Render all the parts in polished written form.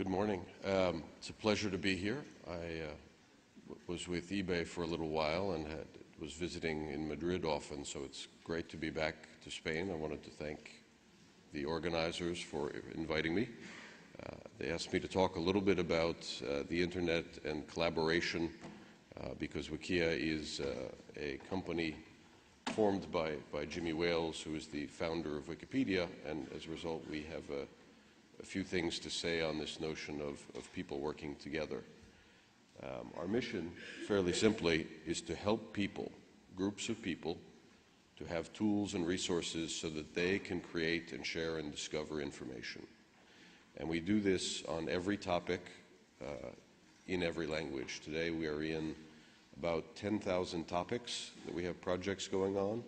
Good morning. It's a pleasure to be here. I was with eBay for a little while and was visiting in Madrid often, so it's great to be back to Spain. I wanted to thank the organizers for inviting me. They asked me to talk a little bit about the internet and collaboration because Wikia is a company formed by Jimmy Wales, who is the founder of Wikipedia, and as a result we have a few things to say on this notion of people working together. Our mission, fairly simply, is to help people, groups of people, to have tools and resources so that they can create and share and discover information. And we do this on every topic, in every language. Today we are in about 10,000 topics that we have projects going on,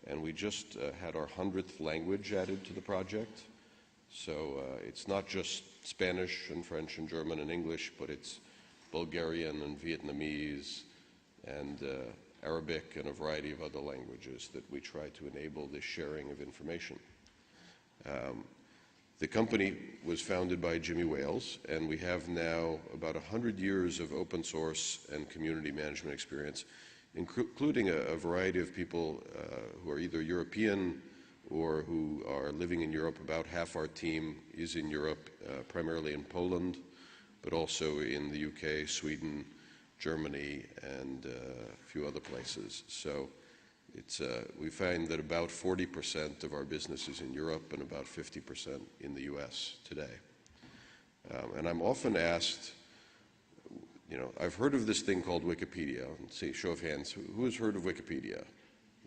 and we just had our 100th language added to the project. So it's not just Spanish and French and German and English, but it's Bulgarian and Vietnamese and Arabic and a variety of other languages that we try to enable this sharing of information. The company was founded by Jimmy Wales, and we have now about 100 years of open source and community management experience, including a variety of people who are either European or who are living in Europe. About half our team is in Europe, primarily in Poland, but also in the UK, Sweden, Germany, and a few other places. So we find that about 40% of our business is in Europe and about 50% in the US today. And I'm often asked, I've heard of this thing called Wikipedia. Let's see, show of hands, who has heard of Wikipedia?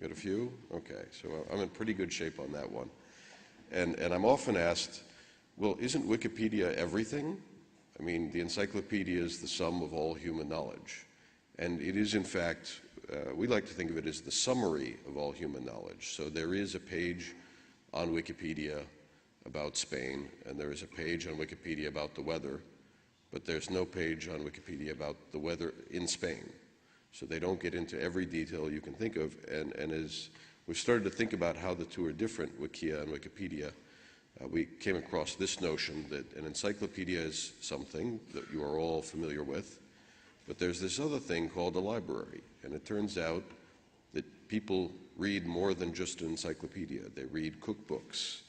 You got a few? Okay, so I'm in pretty good shape on that one. And I'm often asked, well, isn't Wikipedia everything? I mean, the encyclopedia is the sum of all human knowledge. And it is, in fact, we like to think of it as the summary of all human knowledge. So there is a page on Wikipedia about Spain, and there is a page on Wikipedia about the weather, but there's no page on Wikipedia about the weather in Spain. So they don't get into every detail you can think of, and as we've started to think about how the two are different, Wikia and Wikipedia, we came across this notion that an encyclopedia is something that you are all familiar with, but there's this other thing called a library, and it turns out that people read more than just an encyclopedia. They read cookbooks,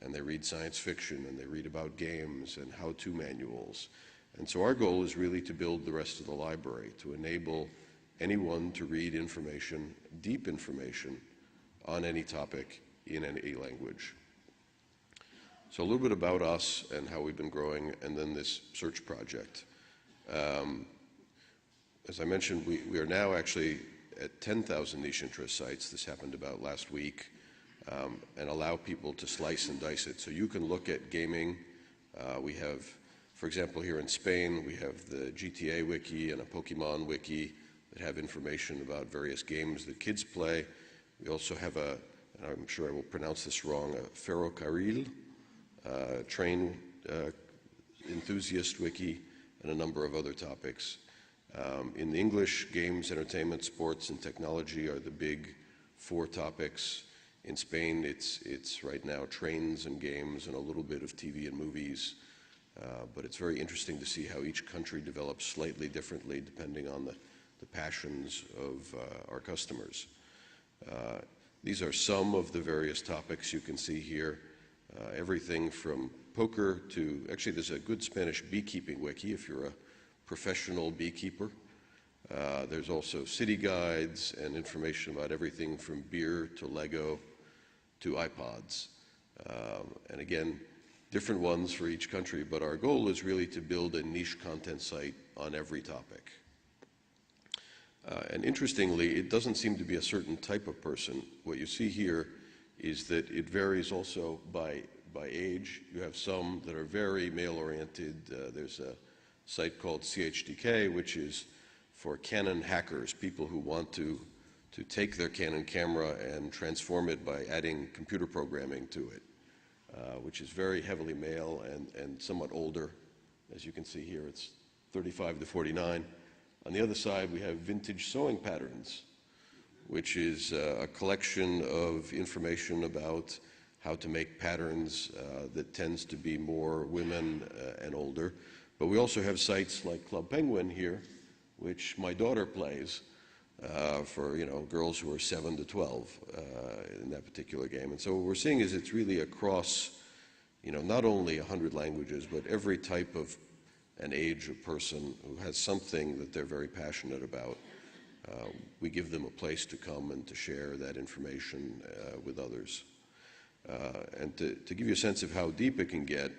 and they read science fiction, and they read about games and how-to manuals. And so our goal is really to build the rest of the library, to enable anyone to read information, deep information, on any topic in any language. So a little bit about us and how we've been growing, and then this search project. As I mentioned, we are now actually at 10,000 niche interest sites. This happened about last week, and allow people to slice and dice it. So you can look at gaming. We have, for example, here in Spain, we have the GTA wiki and a Pokemon wiki that have information about various games that kids play. We also have and I'm sure I will pronounce this wrong, a ferrocarril, train enthusiast wiki, and a number of other topics. In the English, games, entertainment, sports, and technology are the big 4 topics. In Spain, it's right now trains and games and a little bit of TV and movies. But it's very interesting to see how each country develops slightly differently depending on the passions of our customers. These are some of the various topics you can see here. Everything from poker to, actually there's a good Spanish beekeeping wiki if you're a professional beekeeper. There's also city guides and information about everything from beer to Lego to iPods. And again, different ones for each country, but our goal is really to build a niche content site on every topic. And interestingly, it doesn't seem to be a certain type of person. What you see here is that it varies also by age. You have some that are very male-oriented. There's a site called CHDK, which is for Canon hackers, people who want to take their Canon camera and transform it by adding computer programming to it. Which is very heavily male and somewhat older. As you can see here, it's 35 to 49. On the other side, we have vintage sewing patterns, which is a collection of information about how to make patterns that tends to be more women and older. But we also have sites like Club Penguin here, which my daughter plays for girls who are 7 to 12 in that particular game. And so what we're seeing is it's really across not only 100 languages, but every type of an age of person who has something that they're very passionate about. We give them a place to come and to share that information with others. And to give you a sense of how deep it can get,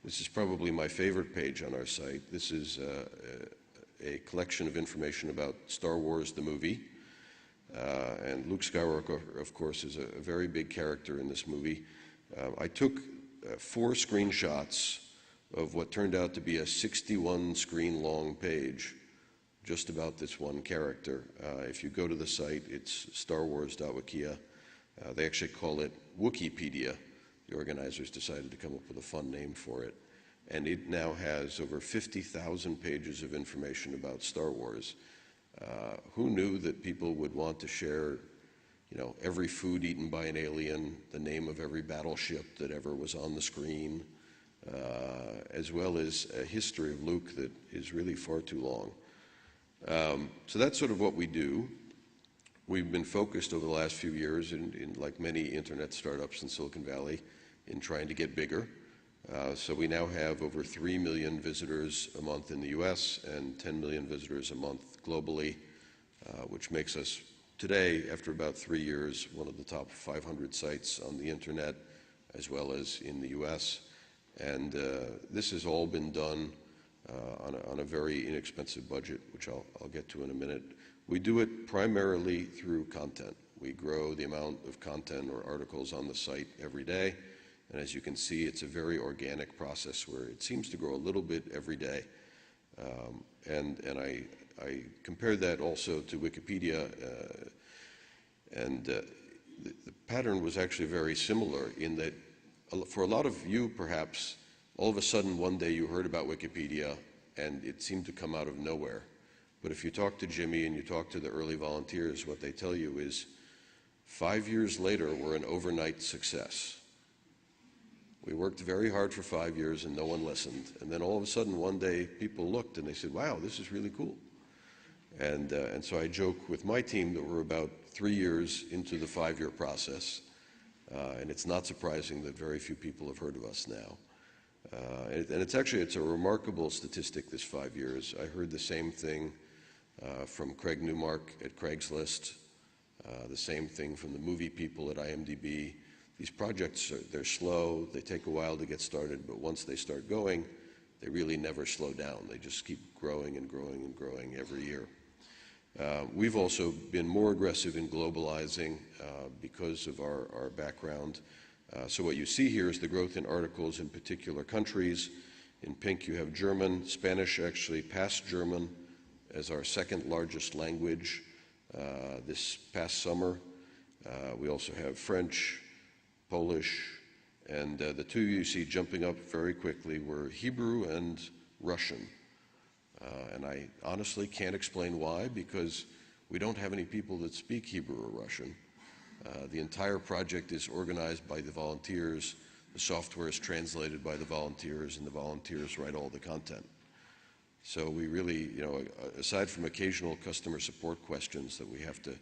this is probably my favorite page on our site. This is a collection of information about Star Wars, the movie. And Luke Skywalker, of course, is a very big character in this movie. I took 4 screenshots of what turned out to be a 61-screen long page just about this one character. If you go to the site, it's starwars.wikia. They actually call it Wikipedia. The organizers decided to come up with a fun name for it. And it now has over 50,000 pages of information about Star Wars. Who knew that people would want to share, every food eaten by an alien, the name of every battleship that ever was on the screen, as well as a history of Luke that is really far too long. So that's sort of what we do. We've been focused over the last few years, in like many internet startups in Silicon Valley, in trying to get bigger. So we now have over 3 million visitors a month in the US and 10 million visitors a month globally, which makes us today, after about 3 years, one of the top 500 sites on the internet, as well as in the US. And this has all been done on a very inexpensive budget, which I'll get to in a minute. We do it primarily through content. We grow the amount of content or articles on the site every day. And as you can see, it's a very organic process where it seems to grow a little bit every day. And I compared that also to Wikipedia, and the pattern was actually very similar in that for a lot of you, perhaps, all of a sudden one day you heard about Wikipedia and it seemed to come out of nowhere. But if you talk to Jimmy and you talk to the early volunteers, what they tell you is 5 years later, we're an overnight success. We worked very hard for 5 years and no one listened. And then all of a sudden one day people looked and they said, wow, this is really cool. And so I joke with my team that we're about 3 years into the 5-year process. And it's not surprising that very few people have heard of us now. And it's a remarkable statistic, this 5 years. I heard the same thing from Craig Newmark at Craigslist, the same thing from the movie people at IMDb. These projects, they're slow, they take a while to get started, but once they start going, they really never slow down. They just keep growing and growing and growing every year. We've also been more aggressive in globalizing because of our background. So what you see here is the growth in articles in particular countries. In pink you have German. Spanish actually passed German as our second largest language this past summer. We also have French, Polish, and the two you see jumping up very quickly were Hebrew and Russian. And I honestly can't explain why, because we don't have any people that speak Hebrew or Russian. The entire project is organized by the volunteers, the software is translated by the volunteers, and the volunteers write all the content. So we really, aside from occasional customer support questions that we have to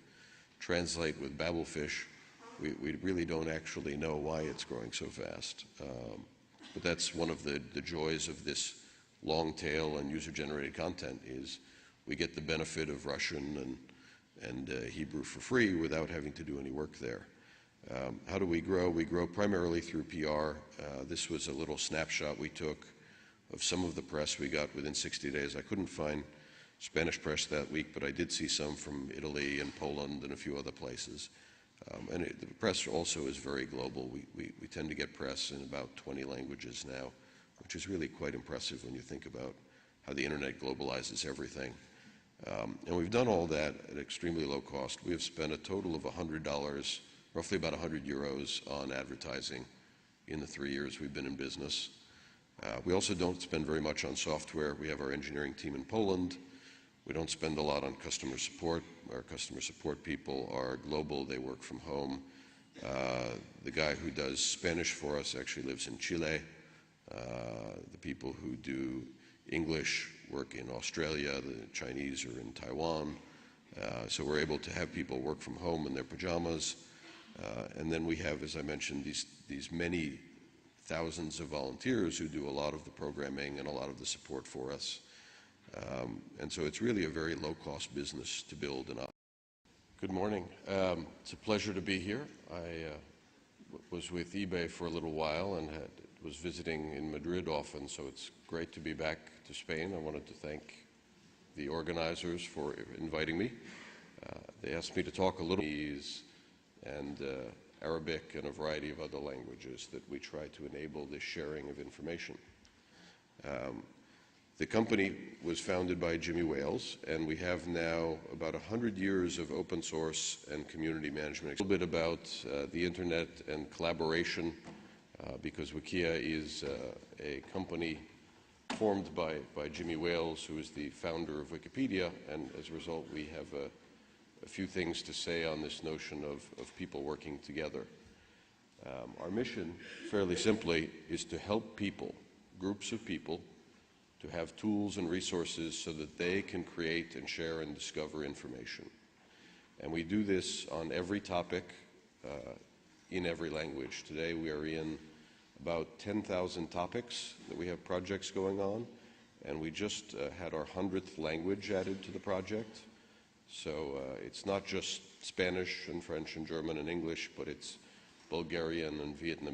translate with Babelfish, we really don't actually know why it's growing so fast. But that's one of the joys of this long tail and user-generated content is we get the benefit of Russian and Hebrew for free without having to do any work there. How do we grow? We grow primarily through PR. This was a little snapshot we took of some of the press we got within 60 days. I couldn't find Spanish press that week, but I did see some from Italy and Poland and a few other places. And the press also is very global. We tend to get press in about 20 languages now, which is really quite impressive when you think about how the internet globalizes everything. And we've done all that at extremely low cost. We have spent a total of $100, roughly about 100 euros on advertising in the 3 years we've been in business. We also don't spend very much on software. We have our engineering team in Poland. We don't spend a lot on customer support. Our customer support people are global. They work from home. The guy who does Spanish for us actually lives in Chile. The people who do English work in Australia. The Chinese are in Taiwan. So we're able to have people work from home in their pajamas. And then we have, as I mentioned, these many thousands of volunteers who do a lot of the programming and a lot of the support for us. And so it's really a very low-cost business to build and operate. Good morning. It's a pleasure to be here. I was with eBay for a little while and was visiting in Madrid often, so it's great to be back to Spain. I wanted to thank the organizers for inviting me. They asked me to talk a little and Arabic and a variety of other languages that we try to enable this sharing of information. The company was founded by Jimmy Wales, and we have now about 100 years of open source and community management. A little bit about the internet and collaboration, because Wikia is a company formed by Jimmy Wales, who is the founder of Wikipedia, and as a result we have a few things to say on this notion of people working together. Our mission, fairly simply, is to help people, groups of people, to have tools and resources so that they can create and share and discover information. And we do this on every topic, in every language. Today we are in about 10,000 topics that we have projects going on, and we just had our 100th language added to the project. So it's not just Spanish and French and German and English, but it's Bulgarian and Vietnamese.